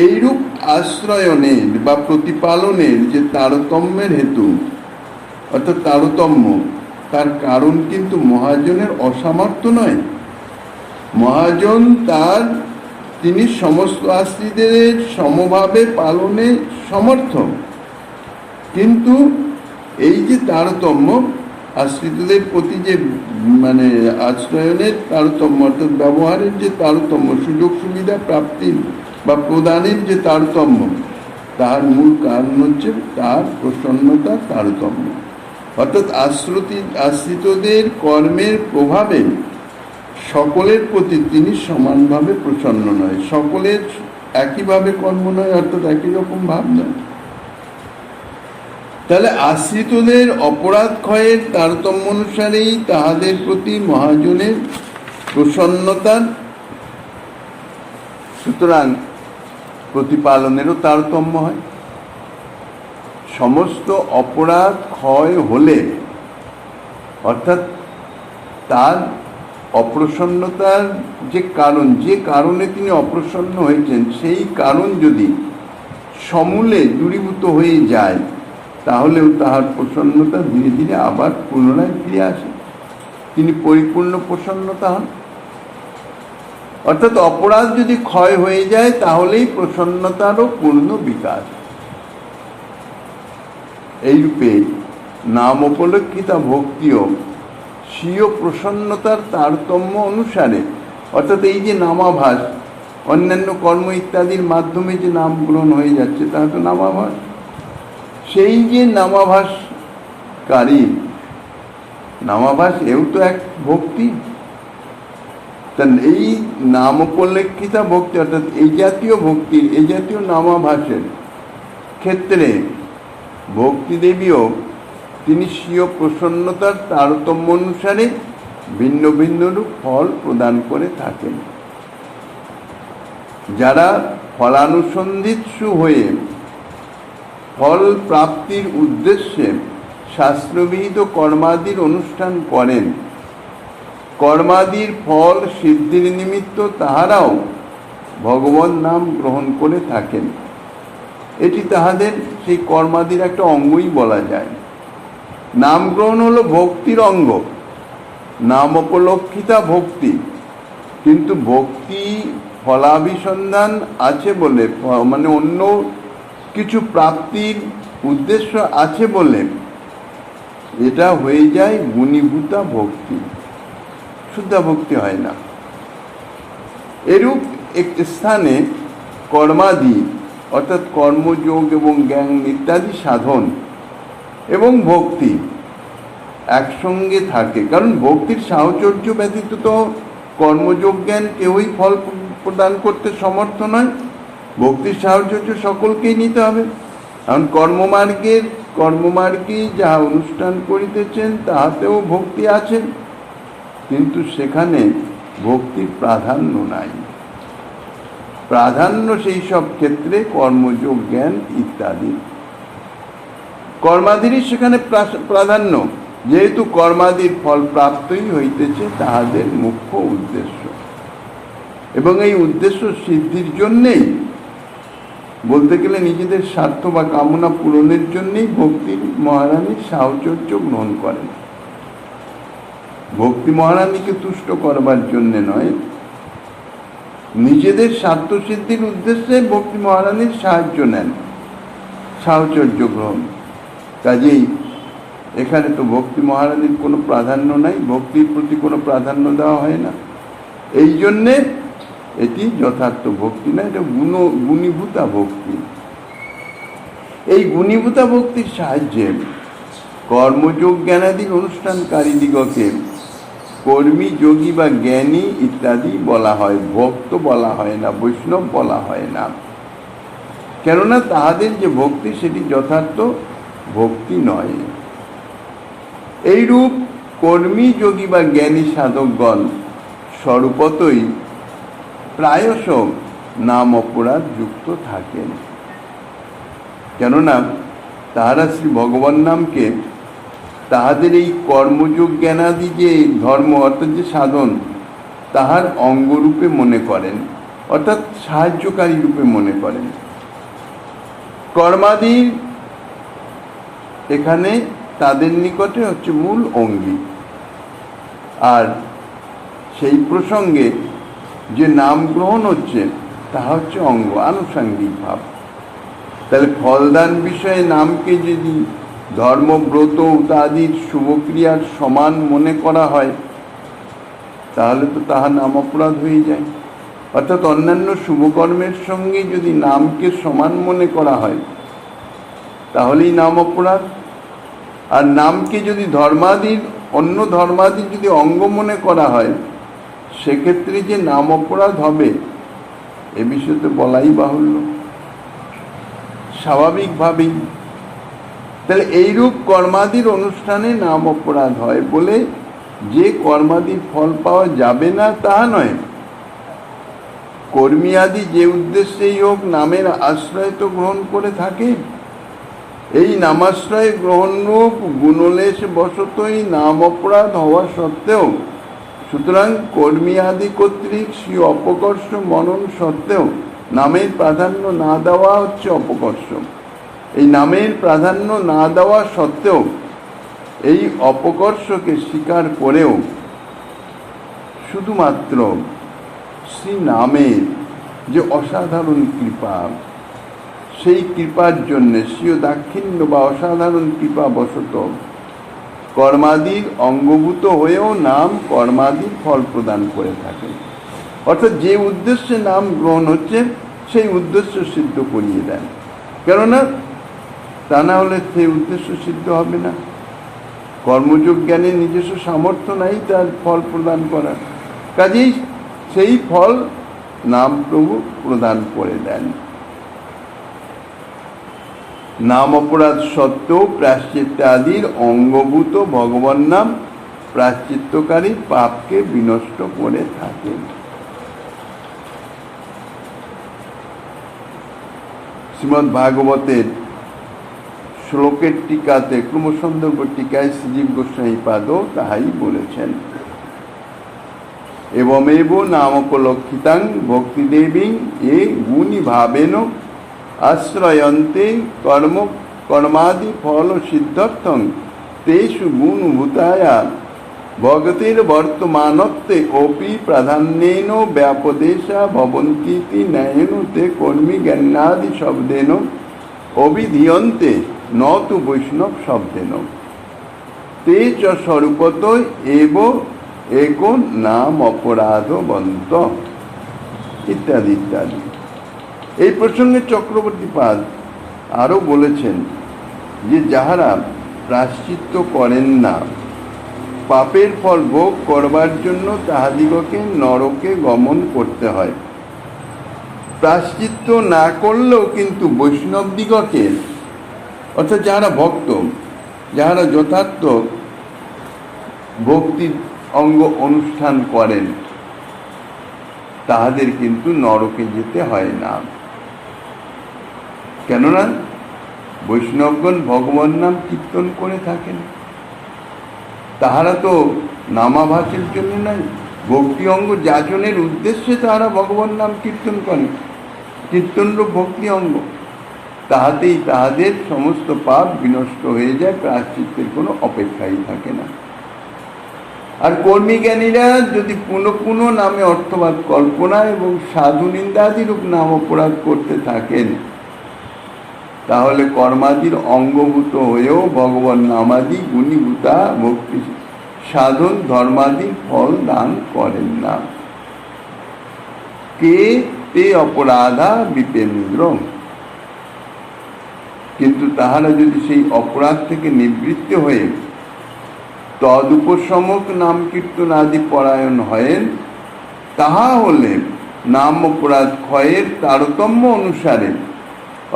এইরূপ আশ্রয়নের বা প্রতিপালনের যে তারতম্যের হেতু, অর্থাৎ তারতম্য, তার কারণ কিন্তু মহাজনের অসামর্থ্য নয়। মহাজন তিনি সমস্ত আশ্রিতদের সমভাবে পালনে সমর্থ, কিন্তু এই যে তারতম্য, আশ্রিতদের প্রতি যে আশ্রয়নের তারতম্য, অর্থাৎ ব্যবহারের যে তারতম্য, সুযোগ সুবিধা প্রাপ্তির বা প্রদানের যে তারতম্য, তার মূল কারণ হচ্ছে তার প্রসন্নতার তারতম্য। অর্থাৎ আশ্রিতদের কর্মের প্রভাবে সকলের প্রতি তিনি সমানভাবে প্রসন্ন নয়, সকলের একইভাবে কর্ম নয়, অর্থাৎ একই রকম ভাব নয়। তাহলে আশ্রিতদের অপরাধ ক্ষয়ের তারতম্য অনুসারেই তাহাদের প্রতি মহাজনের প্রসন্নতার, সুতরাং প্রতিপালনেরও তারতম্য হয়। সমস্ত অপরাধ ক্ষয় হলে, অর্থাৎ তার অপ্রসন্নতার যে কারণে তিনি অপ্রসন্ন হয়েছেন, সেই কারণ যদি সমূলে দূরীভূত হয়ে যায়, তাহলেও তাহার প্রসন্নতা ধীরে ধীরে আবার পুনরায় ফিরে আসে, তিনি পরিপূর্ণ প্রসন্নতা হন। অর্থাৎ অপরাধ যদি ক্ষয় হয়ে যায় তাহলেই প্রসন্নতারও পূর্ণ বিকাশ। এইরূপে নাম উপলক্ষিতা ভক্তিও স্বীয় প্রসন্নতার তারতম্য অনুসারে, অর্থাৎ এই যে নামাভাস, অন্যান্য কর্ম ইত্যাদির মাধ্যমে যে নাম গ্রহণ হয়ে যাচ্ছে তা তো নামাভাস, সেই যে নামাভাসকারী নামাভাস, এও তো এক ভক্তি। এই নাম উপলক্ষিতা ভক্তি, অর্থাৎ এই জাতীয় ভক্তির, এই জাতীয় নামাভাসের ক্ষেত্রে ভক্তিদেবীও তিনি স্বীয় প্রসন্নতার তারতম্য অনুসারে ভিন্ন ভিন্ন রূপ ফল প্রদান করে থাকেন। যারা ফলানুসন্ধিৎসু হয়ে ফল প্রাপ্তির উদ্দেশ্যে শাস্ত্রবিহিত কর্মাদির অনুষ্ঠান করেন, কর্মাদির ফল সিদ্ধির নিমিত্ত তাহারাও ভগবান নাম গ্রহণ করে থাকেন। এটি তাহাদের সেই কর্মাদির একটা অঙ্গই বলা যায়। নাম গ্রহণ হলো ভক্তির অঙ্গ, নাম উপলক্ষিতা ভক্তি। কিন্তু ভক্তি ফলাভিসন্ধান আছে বলে, অন্য কিছু প্রাপ্তির উদ্দেশ্য আছে বলে এটা হয়ে যায় গুণীভূতা ভক্তি, শুদ্ধা ভক্তি হয় না। এরূপ এক স্থানে কর্মাদি, অর্থাৎ কর্মযোগ এবং জ্ঞান ইত্যাদি সাধন এবং ভক্তি একসঙ্গে থাকে, কারণ ভক্তির সাহচর্য ব্যতীত তো কর্মযোগ জ্ঞান কেউই ফল প্রদান করতে সমর্থ নয়। ভক্তির সাহচর্য সকলকেই নিতে হবে। কারণ কর্মমার্গী যাহা অনুষ্ঠান করিতেছেন তাহাতেও ভক্তি আছেন, কিন্তু সেখানে ভক্তির প্রাধান্য নাই। প্রাধান্য সেই সব ক্ষেত্রে কর্মযোগ জ্ঞান ইত্যাদি, কর্মাদিরই সেখানে প্রাধান্য, যেহেতু কর্মাদির ফল প্রাপ্তই হইতেছে তাহাদের মুখ্য উদ্দেশ্য। এবং এই উদ্দেশ্য সিদ্ধির জন্যেই, বলতে গেলে নিজেদের স্বার্থ বা কামনা পূরণের জন্যেই ভক্তির মহারানীর সাহচর্য গ্রহণ করেন। ভক্তি মহারানীকে তুষ্ট করবার জন্যে নয়, নিজেদের স্বার্থ সিদ্ধির উদ্দেশ্যে ভক্তি মহারানীর সাহায্য নেন, সাহচর্য গ্রহণ। কাজেই এখানে তো ভক্তি মহারানীর কোনো প্রাধান্য নাই, ভক্তির প্রতি কোনো প্রাধান্য দেওয়া হয় না। এই জন্যে এটি যথার্থ ভক্তি না, এটা গুণীভূতা ভক্তি। এই গুণীভূতা ভক্তির সাহায্যে কর্মযোগ জ্ঞানাদির অনুষ্ঠানকারী দিগকে কর্মী, যোগী বা জ্ঞানী ইত্যাদি বলা হয়, ভক্ত বলা হয় না, বৈষ্ণব বলা হয় না। কেননা তাহাদের যে ভক্তি সেটি যথার্থ ভক্তি নয়। এইরূপ কর্মী, যোগী বা জ্ঞানী সাধকগণ স্বরূপতই প্রায়শ নাম অপরাধ যুক্ত থাকেন। কেননা তাহারা শ্রী ভগবান নামকে তাহাদের এই কর্মযোগ জ্ঞানাদি যে ধর্ম অর্থাৎ যে সাধন তাহার অঙ্গরূপে মনে করেন, অর্থাৎ সাহায্যকারী রূপে মনে করেন। কর্মাদি এখানে তাদের নিকটে হচ্ছে মূল অঙ্গী, আর সেই প্রসঙ্গে যে নাম গ্রহণ হচ্ছে তাহা হচ্ছে অঙ্গ, আনুষাঙ্গিক ভাব। তাহলে ফলদান বিষয়ে নামকে যদি ধর্মব্রত ইত্যাদির শুভক্রিয়ার সমান মনে করা হয় তাহলে তো তাহা নাম অপরাধ হয়ে যায়। অর্থাৎ অন্যান্য শুভকর্মের সঙ্গে যদি নামকে সমান মনে করা হয় তাহলেই নাম অপরাধ। আর নামকে যদি অন্য ধর্মাদির যদি অঙ্গ মনে করা হয় সেক্ষেত্রে যে নাম অপরাধ হবে এ বিষয়ে তো বলাই বাহুল্য, স্বাভাবিকভাবেই। তাহলে এইরূপ কর্মাদির অনুষ্ঠানে নাম অপরাধ হয় বলে যে কর্মাদির ফল পাওয়া যাবে না তাহা নয়। কর্মী আদি যে উদ্দেশ্যেই হোক নামের আশ্রয় তো গ্রহণ করে থাকে, এই নামাশ্রয় গ্রহণরূপ গুণলেশ বশতই নাম অপরাধ হওয়া সত্ত্বেও, সুতরাং কর্মী আদি কর্তৃক সেই অপকর্ষ মনন সত্ত্বেও নামের প্রাধান্য না দেওয়া হচ্ছে অপকর্ষ। এই নামের প্রাধান্য না দেওয়া সত্ত্বেও এই অপকর্ষকে স্বীকার করেও শুধুমাত্র শ্রী নামের যে অসাধারণ কৃপা, সেই কৃপার জন্যে স্বীয় দাক্ষিণ্য বা অসাধারণ কৃপা বশত কর্মাদির অঙ্গভূত হয়েও নাম কর্মাদির ফল প্রদান করে থাকে। অর্থাৎ যে উদ্দেশ্যে নাম গ্রহণ হচ্ছে সেই উদ্দেশ্য সিদ্ধ করিয়ে দেন, কেননা তা না হলে সেই উদ্দেশ্য সিদ্ধ হবে না। কর্মযোগ জ্ঞানের নিজস্ব সামর্থ্য নাই তার ফল প্রদান করার, কাজেই সেই ফল নাম প্রভু প্রদান করে দেন। নাম অপরাধ সত্ত্বেও প্রায়শ্চিত্ত আদির অঙ্গভূত ভগবান নাম প্রায়শ্চিত্তকারী পাপকে বিনষ্ট করে থাকেন। শ্রীমদ্ ভাগবতের শ্লোকের টিকাতে ক্রমসন্দর্ভ টিকায় শ্রীজীব গোস্বামী পাদও তাহাই বলেছেন। এবমেব নামোপলক্ষিতাং ভক্তিদেবীং এ গুণী ভাবেন আশ্রয়ন্তে কর্মাদি ফল সিদ্ধার্থং তেষু গুণভূতায়া ভগতের বর্তমানত্বে অপি প্রাধান্যেন ব্যাপদেশা ভবন্তীতি নয়ন তে কর্মী জ্ঞানাদি শব্দেন অভিধীয়ন্তে ন তু বৈষ্ণব শব্দেন তে চ স্বরূপত এব এক নাম অপরাধবন্ত ইত্যাদি ইত্যাদি। এই প্রসঙ্গে চক্রবর্তী পাদ আরও বলেছেন যে যাহারা প্রায়শ্চিত্ত করেন না, পাপের ফল ভোগ করবার জন্য তাহাদিগকে নরকে গমন করতে হয়। প্রায়শ্চিত্ত না করলেও কিন্তু বৈষ্ণবদিগকে, অর্থাৎ যাহারা ভক্ত, যাহারা যথার্থ ভক্তির অঙ্গ অনুষ্ঠান করেন তাহাদের কিন্তু নরকে যেতে হয় না। কেননা বৈষ্ণবগণ ভগবান নাম কীর্তন করে থাকেন, তাহারা তো নামাভাসের জন্য নয়, ভক্তি অঙ্গ যাচনের উদ্দেশ্যে তাহারা ভগবান নাম কীর্তন করেন। কীর্তনরূপ ভক্তি অঙ্গ, তাহাতেই তাহাদের সমস্ত পাপ বিনষ্ট হয়ে যায়, প্রায়শ্চিত্তের কোনো অপেক্ষাই থাকে না। আর কর্মী জ্ঞানীরা যদি পুনঃ পুনঃ নামে অর্থবাদ কল্পনা এবং সাধু নিন্দাদিরূপ নাম অপরাধ করতে থাকেন তাহলে কর্মাদির অঙ্গভূত হয়েও ভগবান নামাদি গুণীভূতা ভক্তি সাধন ধর্মাদি ফল দান করেন না। কে তে অপরাধা বিপেন্দ্র, কিন্তু তাহারা যদি সেই অপরাধ থেকে নিবৃত্ত হয়ে তদুপশমক নাম কীর্তন আদি পরায়ণ হয়েন তাহা হলে নাম অপরাধ ক্ষয়ের তারতম্য অনুসারে,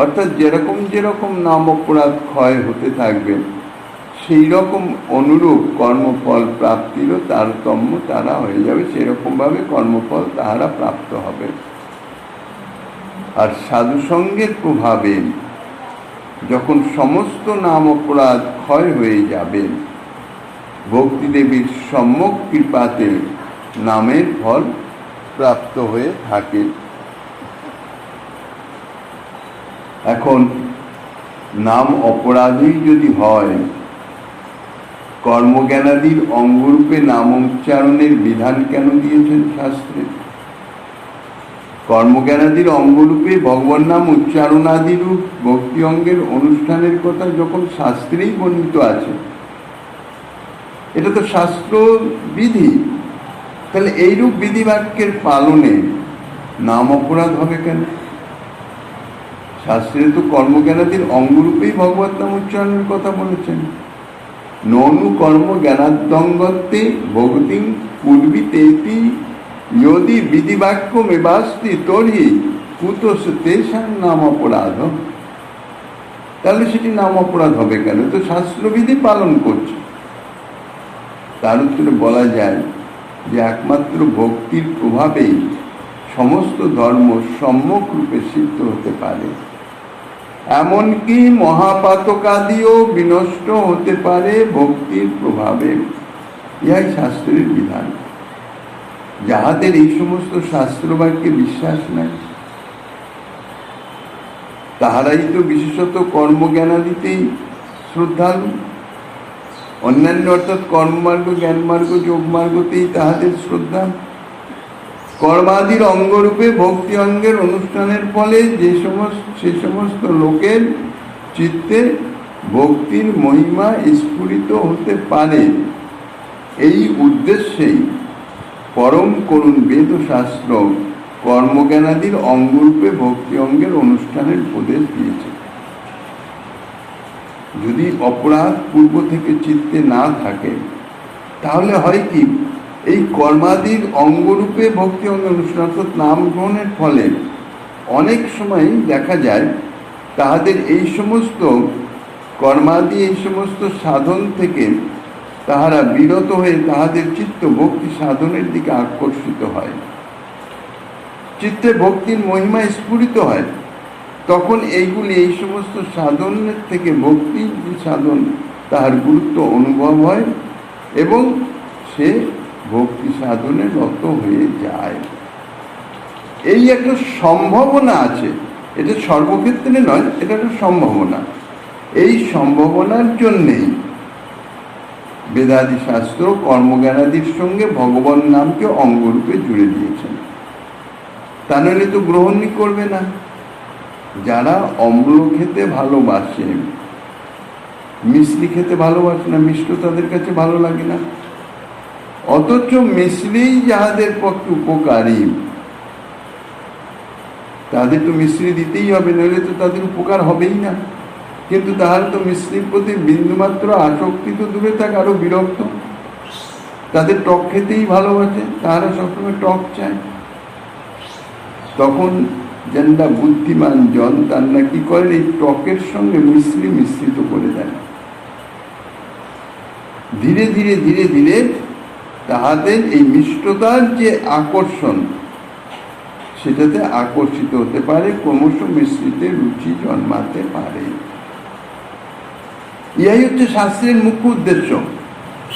অর্থাৎ যেরকম যেরকম নাম অপরাধ ক্ষয় হতে থাকবে সেই রকম অনুরূপ কর্মফল প্রাপ্তিরও তারতম্য তারা হয়ে যাবে, সেরকমভাবে কর্মফল তাহারা প্রাপ্ত হবে। আর সাধুসঙ্গের প্রভাবে যখন সমস্ত নাম অপরাধ ক্ষয় হয়ে যাবে, ভক্তিদেবীর সম্যক কৃপাতে নামের ফল প্রাপ্ত হয়ে থাকে। এখন নাম অপরাধই যদি হয়, কর্মজ্ঞানাদির অঙ্গরূপে নাম উচ্চারণের বিধান কেন দিয়েছেন শাস্ত্রে? কর্মজ্ঞানাদির অঙ্গরূপে ভগবান নাম উচ্চারণাদিরূপ ভক্তি অঙ্গের অনুষ্ঠানের কথা যখন শাস্ত্রেই বর্ণিত আছে, এটা তো শাস্ত্র বিধি, তাহলে এইরূপ বিধিবাক্যের পালনে নাম অপরাধ হবে কেন? শাস্ত্রে তো কর্মজ্ঞানাদির অঙ্গরূপেই ভগবত নাম উচ্চারণের কথা বলেছেন। ননু কর্ম জ্ঞানাদ্যঙ্গত্বে ভগতিং পূর্বিতেতি যদি বিধিবাক্য মেবাস্তি তর্হি কুতস তেষাং নাম অপরাধ। তাহলে সেটি নাম অপরাধ হবে কেন? তো শাস্ত্রবিধি পালন করছে। তার উত্তরে বলা যায় যে একমাত্র ভক্তির প্রভাবেই সমস্ত ধর্ম সম্যক রূপে সিদ্ধ হতে পারে। এমনকি মহাপাতকাদিও বিনষ্ট হতে পারে ভক্তির প্রভাবে। ইহাই শাস্ত্রের বিধান। যাহাদের এই সমস্ত শাস্ত্রবাক্যে বিশ্বাস নাই, তাহারাই তো বিশেষত কর্মজ্ঞানাদিতেই শ্রদ্ধালু। অন্যান্য অর্থাৎ কর্মমার্গ, জ্ঞানমার্গ, যোগমার্গতেই তাহাদের শ্রদ্ধা। কর্মাদির অঙ্গরূপে ভক্তি অঙ্গের অনুষ্ঠানের ফলে সে সমস্ত লোকের চিত্তে ভক্তির মহিমা স্ফুরিত হতে পারে, এই উদ্দেশ্যেই পরম করুণ বেদ শাস্ত্র কর্মজ্ঞানাদির অঙ্গরূপে ভক্তি অঙ্গের অনুষ্ঠানের উপদেশ দিয়েছে। যদি অপরাধ পূর্ব থেকে চিত্তে না থাকে, তাহলে হয় কি, এই কর্মাদির অঙ্গরূপে ভক্তি অঙ্গ অনুষ্ঠান অর্থাৎ নাম গ্রহণের ফলে অনেক সময় দেখা যায় তাহাদের এই সমস্ত কর্মাদি, এই সমস্ত সাধন থেকে তাহারা বিরত হয়ে তাহাদের চিত্ত ভক্তি সাধনের দিকে আকর্ষিত হয়, চিত্তে ভক্তির মহিমা স্ফুরিত হয়। তখন এইগুলি, এই সমস্ত সাধনের থেকে ভক্তির যে সাধন, তাহার গুরুত্ব অনুভব হয় এবং সে ভক্তি সাধনে রত হয়ে যায়। এই একটা সম্ভাবনা আছে, এটা সর্বক্ষেত্রে নয়, এটা একটা সম্ভাবনা। এই সম্ভাবনার জন্যেই বেদাদি শাস্ত্র কর্মজ্ঞানাদির সঙ্গে ভগবান নামকে অঙ্গরূপে জুড়ে দিয়েছেন। তা নইলে তো গ্রহণই করবে না। যারা অম্ল খেতে ভালোবাসে, মিশ্রি খেতে ভালোবাসে না, মিষ্ট তাদের কাছে ভালো লাগে না, অথচ মিশ্রি যাহাদের পক্ষে উপকারী, তাদের তো মিশ্রি দিতেই হবে, নইলে তো তাদের উপকার হবেই না। কিন্তু তাহার তো মিশ্রির প্রতি বিন্দুমাত্র আসক্তি তো দূরে থাক, আরো বিরক্ত। তাদের টক খেতেই ভালোবাসে, তাহারা সবসময় টক চায়। তখন যারা বুদ্ধিমান জন, তারা কি করেন, এই টকের সঙ্গে মিশ্রি মিশ্রিত করে দেন। ধীরে ধীরে ধীরে ধীরে তাহাদের এই মিষ্টতার যে আকর্ষণ, সেটাতে আকর্ষিত হতে পারে, ক্রমশ মিশ্রিতে রুচি জন্মাতে পারে। ইহাই হচ্ছে শাস্ত্রের মুখ্য উদ্দেশ্য,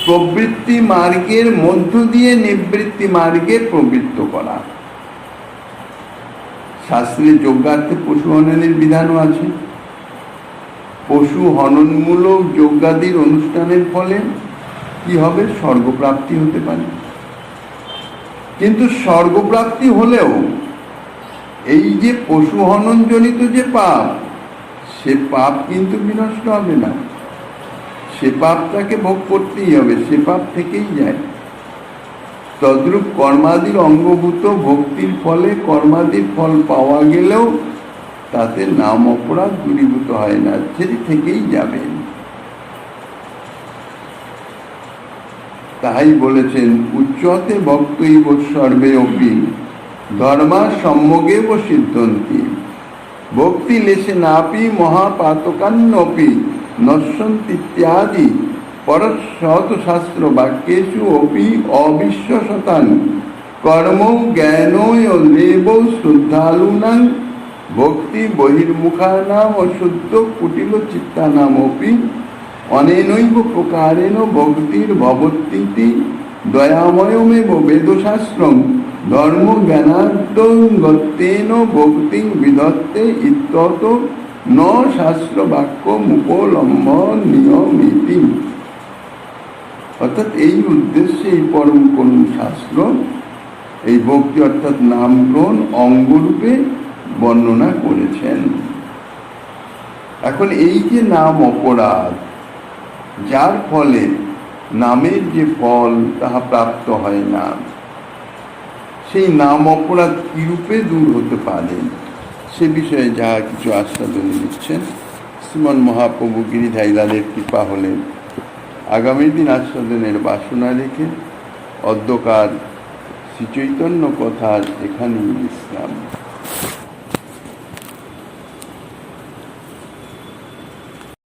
প্রবৃত্তি মার্গের মধ্য দিয়ে নিবৃত্তি মার্গে প্রবৃত্ত করা। শাস্ত্রে যজ্ঞার্থে পশু হননের বিধানও আছে। পশু হননমূলক যজ্ঞাদির অনুষ্ঠানের ফলে কি হবে, স্বর্গপ্রাপ্তি হতে পারে। কিন্তু স্বর্গপ্রাপ্তি হলেও এই যে পশু হনন জনিত যে পাপ, সে পাপ কিন্তু বিনষ্ট হবে না, সে পাপটাকে ভোগ করতেই হবে, সে পাপ থেকেই যায়। তদ্রূপ কর্মাদির অঙ্গভূত ভক্তির ফলে কর্মাদির ফল পাওয়া গেলেও তাতে নাম অপরাধ দূরীভূত হয় না, সেটি থেকেই যাবে। তাই বলেছেন, উচ্চতে ভক্তৈব সর্বে অপি ধর্মা সম্যগেব সিদ্ধন্তি ভক্তি লেশে নাপি মহাপাতকান্নপি নশ্যন্তি ইত্যাদি পরশত শাস্ত্র বাক্যেষু অপি অবিশ্বসতান কর্ম জ্ঞান দেব শ্রদ্ধালুনাং ভক্তি বহির্মুখানাম অশুদ্ধ কুটিল চিত্তানামপি অনেনৈব প্রকারেণ ভক্তির ভবতীতি দয়াময়মেব বেদশাস্ত্রং ধর্ম জ্ঞানার্থং ভক্তিং বিধত্তে ইত্যত ন শাস্ত্র বাক্য মুপলম্বন নিয়মিতি। অর্থাৎ এই উদ্দেশ্যে এই পরম করুণ শাস্ত্র এই ভক্তি অর্থাৎ নাম গ্রহণ অঙ্গরূপে বর্ণনা করেছেন। এখন এই যে নাম অপরাধ, যার ফলে নামের যে ফল তাহা প্রাপ্ত হয় না, সেই নাম অপরাধ কিরূপে দূর হতে পারে সে বিষয়ে যা কিছু আস্বাদন দিচ্ছেন শ্রীমন মহাপ্রভু গিরিধাইলালের কৃপা হলে আগামী দিন আস্বাদনের বাসনা রেখে অদ্যকার শ্রীচৈতন্য কথার এখানেই বিশ্রাম।